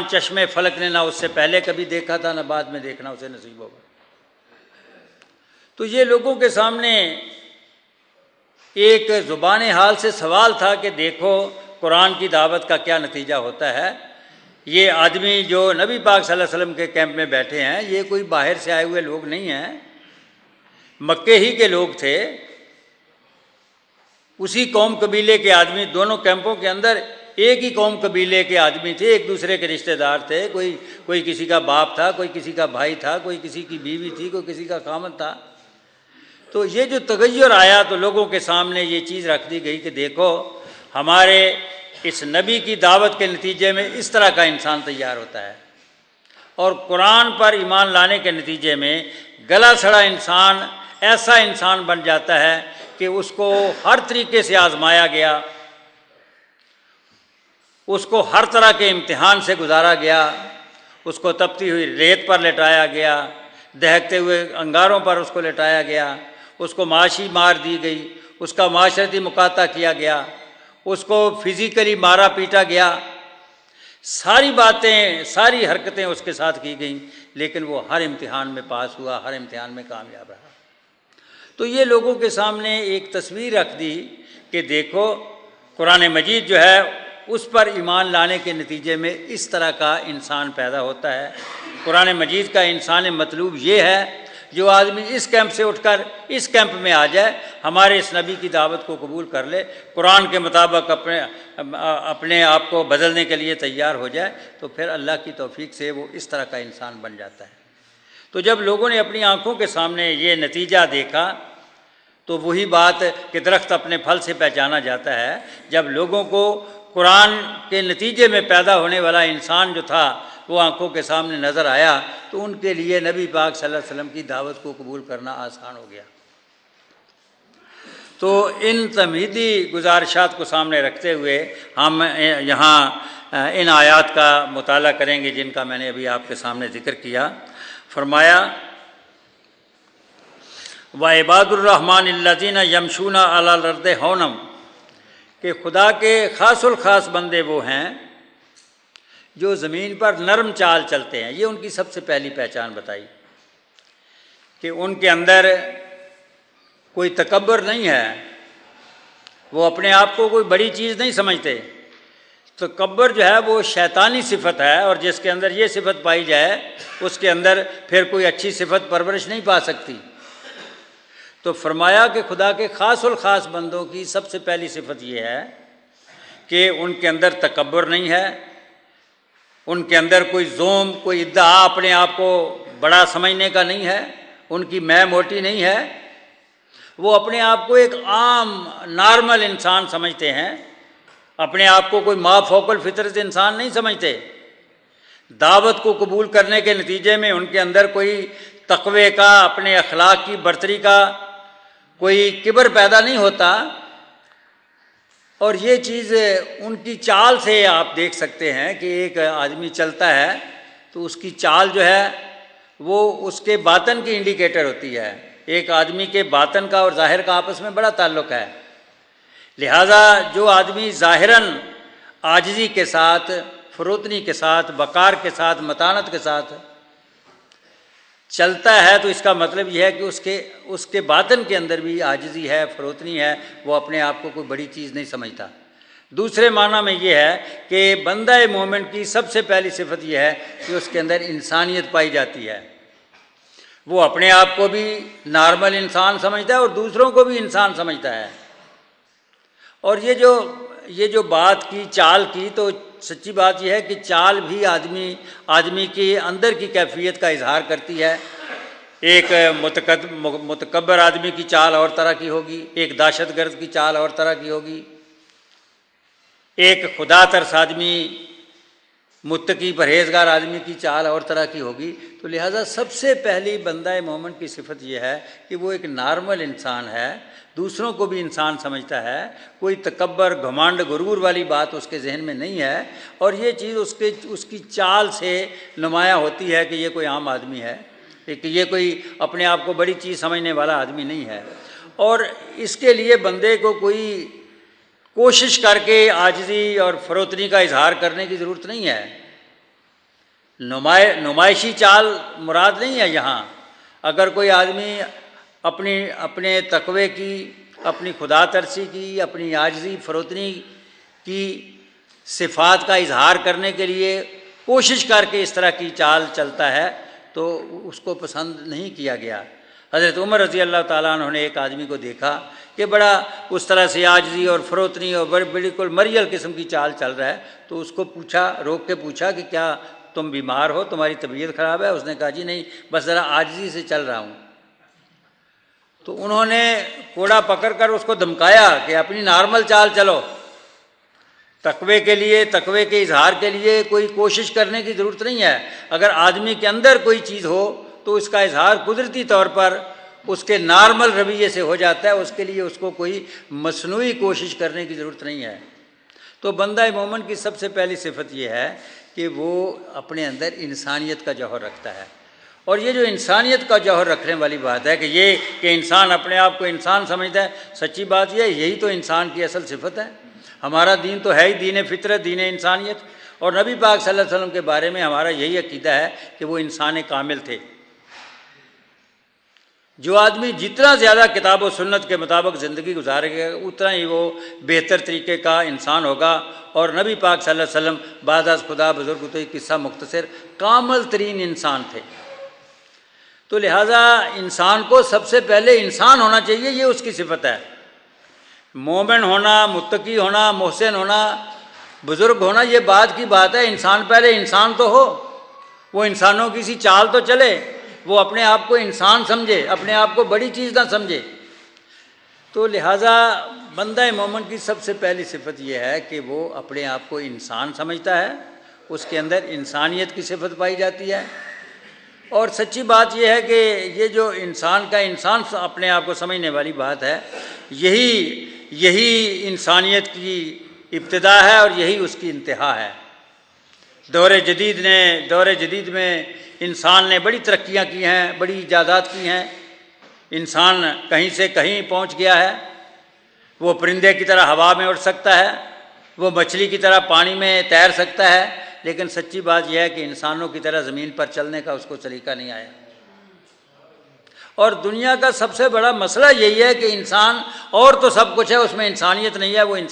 چشمے فلک نے نہ اس سے پہلے کبھی دیکھا تھا، نہ بعد میں دیکھنا اسے نصیب ہوگا۔ تو یہ لوگوں کے سامنے ایک زبان حال سے سوال تھا کہ دیکھو قرآن کی دعوت کا کیا نتیجہ ہوتا ہے۔ یہ آدمی جو نبی پاک صلی اللہ علیہ وسلم کے کیمپ میں بیٹھے ہیں، یہ کوئی باہر سے آئے ہوئے لوگ نہیں ہیں، مکے ہی کے لوگ تھے، اسی قوم قبیلے کے آدمی، دونوں کیمپوں کے اندر ایک ہی قوم قبیلے کے آدمی تھے، ایک دوسرے کے رشتہ دار تھے، کوئی کسی کا باپ تھا، کوئی کسی کا بھائی تھا، کوئی کسی کی بیوی تھی، کوئی کسی کا خامند تھا۔ تو یہ جو تغیر آیا تو لوگوں کے سامنے یہ چیز رکھ دی گئی کہ دیکھو ہمارے اس نبی کی دعوت کے نتیجے میں اس طرح کا انسان تیار ہوتا ہے، اور قرآن پر ایمان لانے کے نتیجے میں گلا سڑا انسان ایسا انسان بن جاتا ہے کہ اس کو ہر طریقے سے آزمایا گیا، اس کو ہر طرح کے امتحان سے گزارا گیا، اس کو تپتی ہوئی ریت پر لٹایا گیا، دہکتے ہوئے انگاروں پر اس کو لٹایا گیا، اس کو معاشی مار دی گئی، اس کا معاشرتی مقاطع کیا گیا، اس کو فزیکلی مارا پیٹا گیا، ساری باتیں ساری حرکتیں اس کے ساتھ کی گئیں، لیکن وہ ہر امتحان میں پاس ہوا، ہر امتحان میں کامیاب رہا۔ تو یہ لوگوں کے سامنے ایک تصویر رکھ دی کہ دیکھو قرآن مجید جو ہے اس پر ایمان لانے کے نتیجے میں اس طرح کا انسان پیدا ہوتا ہے۔ قرآن مجید کا انسان مطلوب یہ ہے جو آدمی اس کیمپ سے اٹھ کر اس کیمپ میں آ جائے، ہمارے اس نبی کی دعوت کو قبول کر لے، قرآن کے مطابق اپنے آپ کو بدلنے کے لیے تیار ہو جائے، تو پھر اللہ کی توفیق سے وہ اس طرح کا انسان بن جاتا ہے۔ تو جب لوگوں نے اپنی آنکھوں کے سامنے یہ نتیجہ دیکھا تو وہی بات کہ درخت اپنے پھل سے پہچانا جاتا ہے، جب لوگوں کو قرآن کے نتیجے میں پیدا ہونے والا انسان جو تھا وہ آنکھوں کے سامنے نظر آیا تو ان کے لیے نبی پاک صلی اللہ علیہ وسلم کی دعوت کو قبول کرنا آسان ہو گیا۔ تو ان تمہیدی گزارشات کو سامنے رکھتے ہوئے ہم یہاں ان آیات کا مطالعہ کریں گے جن کا میں نے ابھی آپ کے سامنے ذکر کیا۔ فرمایا وَعِبَادُ الرَّحْمَنِ الَّذِينَ يَمْشُونَ عَلَى الْأَرْضِ هَوْنًا، کہ خدا کے خاص الخاص بندے وہ ہیں جو زمین پر نرم چال چلتے ہیں۔ یہ ان کی سب سے پہلی پہچان بتائی کہ ان کے اندر کوئی تکبر نہیں ہے، وہ اپنے آپ کو کوئی بڑی چیز نہیں سمجھتے۔ تکبر جو ہے وہ شیطانی صفت ہے، اور جس کے اندر یہ صفت پائی جائے اس کے اندر پھر کوئی اچھی صفت پرورش نہیں پا سکتی۔ تو فرمایا کہ خدا کے خاص الخاص بندوں کی سب سے پہلی صفت یہ ہے کہ ان کے اندر تکبر نہیں ہے، ان کے اندر کوئی زوم، کوئی ادعا اپنے آپ کو بڑا سمجھنے کا نہیں ہے، ان کی میں موٹی نہیں ہے، وہ اپنے آپ کو ایک عام نارمل انسان سمجھتے ہیں، اپنے آپ کو کوئی ما فوق الفطرت انسان نہیں سمجھتے۔ دعوت کو قبول کرنے کے نتیجے میں ان کے اندر کوئی تقوی کا، اپنے اخلاق کی برتری کا کوئی کبر پیدا نہیں ہوتا، اور یہ چیز ان کی چال سے آپ دیکھ سکتے ہیں کہ ایک آدمی چلتا ہے تو اس کی چال جو ہے وہ اس کے باطن کی انڈیکیٹر ہوتی ہے۔ ایک آدمی کے باطن کا اور ظاہر کا آپس میں بڑا تعلق ہے، لہذا جو آدمی ظاہراً عاجزی کے ساتھ، فروتنی کے ساتھ، وقار کے ساتھ، متانت کے ساتھ چلتا ہے تو اس کا مطلب یہ ہے کہ اس کے باطن کے اندر بھی عاجزی ہے، فروتنی ہے، وہ اپنے آپ کو کوئی بڑی چیز نہیں سمجھتا۔ دوسرے معنی میں یہ ہے کہ بندہ مومن کی سب سے پہلی صفت یہ ہے کہ اس کے اندر انسانیت پائی جاتی ہے، وہ اپنے آپ کو بھی نارمل انسان سمجھتا ہے اور دوسروں کو بھی انسان سمجھتا ہے۔ اور یہ جو بات کی چال کی، تو سچی بات یہ ہے کہ چال بھی آدمی کے اندر کی کیفیت کا اظہار کرتی ہے۔ ایک متکبر آدمی کی چال اور طرح کی ہوگی، ایک دہشت گرد کی چال اور طرح کی ہوگی، ایک خدا ترس آدمی، متقی پرہیزگار آدمی کی چال اور طرح کی ہوگی۔ تو لہٰذا سب سے پہلی بندہ مومن کی صفت یہ ہے کہ وہ ایک نارمل انسان ہے، دوسروں کو بھی انسان سمجھتا ہے، کوئی تکبر، گھمنڈ، غرور والی بات اس کے ذہن میں نہیں ہے، اور یہ چیز اس کی چال سے نمایاں ہوتی ہے کہ یہ کوئی عام آدمی ہے، کہ یہ کوئی اپنے آپ کو بڑی چیز سمجھنے والا آدمی نہیں ہے۔ اور اس کے لیے بندے کو کوئی کوشش کر کے عاجزی اور فروتنی کا اظہار کرنے کی ضرورت نہیں ہے۔ نمائشی چال مراد نہیں ہے یہاں۔ اگر کوئی آدمی اپنے تقوی کی، اپنی خدا ترسی کی، اپنی عاجزی فروتنی کی صفات کا اظہار کرنے کے لیے کوشش کر کے اس طرح کی چال چلتا ہے تو اس کو پسند نہیں کیا گیا۔ حضرت عمر رضی اللہ تعالیٰ عنہ نے ایک آدمی کو دیکھا کہ بڑا اس طرح سے عاجزی اور فروتنی اور بالکل مریل قسم کی چال چل رہا ہے، تو اس کو پوچھا، روک کے پوچھا کہ کیا تم بیمار ہو، تمہاری طبیعت خراب ہے؟ اس نے کہا جی نہیں، بس ذرا عاجزی سے چل رہا ہوں۔ تو انہوں نے کوڑا پکڑ کر اس کو دھمکایا کہ اپنی نارمل چال چلو، تقوی کے لیے، تقوی کے اظہار کے لیے کوئی کوشش کرنے کی ضرورت نہیں ہے۔ اگر آدمی کے اندر کوئی چیز ہو تو اس کا اظہار قدرتی طور پر اس کے نارمل رویے سے ہو جاتا ہے، اس کے لیے اس کو کوئی مصنوعی کوشش کرنے کی ضرورت نہیں ہے۔ تو بندہ مومن کی سب سے پہلی صفت یہ ہے کہ وہ اپنے اندر انسانیت کا جوہر رکھتا ہے، اور یہ جو انسانیت کا جوہر رکھنے والی بات ہے کہ انسان اپنے آپ کو انسان سمجھتا ہے، سچی بات یہ ہے یہی تو انسان کی اصل صفت ہے۔ ہمارا دین تو ہے ہی دین فطرت، دین انسانیت، اور نبی پاک صلی اللہ علیہ وسلم کے بارے میں ہمارا یہی عقیدہ ہے کہ وہ انسان کامل تھے۔ جو آدمی جتنا زیادہ کتاب و سنت کے مطابق زندگی گزارے گا اتنا ہی وہ بہتر طریقے کا انسان ہوگا، اور نبی پاک صلی اللہ علیہ وسلم بعد از خدا بزرگ تو یہ قصہ مختصر کامل ترین انسان تھے۔ تو لہٰذا انسان کو سب سے پہلے انسان ہونا چاہیے، یہ اس کی صفت ہے۔ مومن ہونا، متقی ہونا، محسن ہونا، بزرگ ہونا یہ بعد کی بات ہے، انسان پہلے انسان تو ہو، وہ انسانوں کی سی چال تو چلے، وہ اپنے آپ کو انسان سمجھے، اپنے آپ کو بڑی چیز نہ سمجھے۔ تو لہٰذا بندہ مومن کی سب سے پہلی صفت یہ ہے کہ وہ اپنے آپ کو انسان سمجھتا ہے، اس کے اندر انسانیت کی صفت پائی جاتی ہے۔ اور سچی بات یہ ہے کہ یہ جو انسان کا انسان اپنے آپ کو سمجھنے والی بات ہے، یہی انسانیت کی ابتدا ہے اور یہی اس کی انتہا ہے۔ دور جدید میں انسان نے بڑی ترقیاں کی ہیں، بڑی ایجادات کی ہیں، انسان کہیں سے کہیں پہنچ گیا ہے، وہ پرندے کی طرح ہوا میں اڑ سکتا ہے، وہ مچھلی کی طرح پانی میں تیر سکتا ہے، لیکن سچی بات یہ ہے کہ انسانوں کی طرح زمین پر چلنے کا اس کو سلیقہ نہیں آیا۔ اور دنیا کا سب سے بڑا مسئلہ یہی ہے کہ انسان اور تو سب کچھ ہے، اس میں انسانیت نہیں ہے، وہ انسان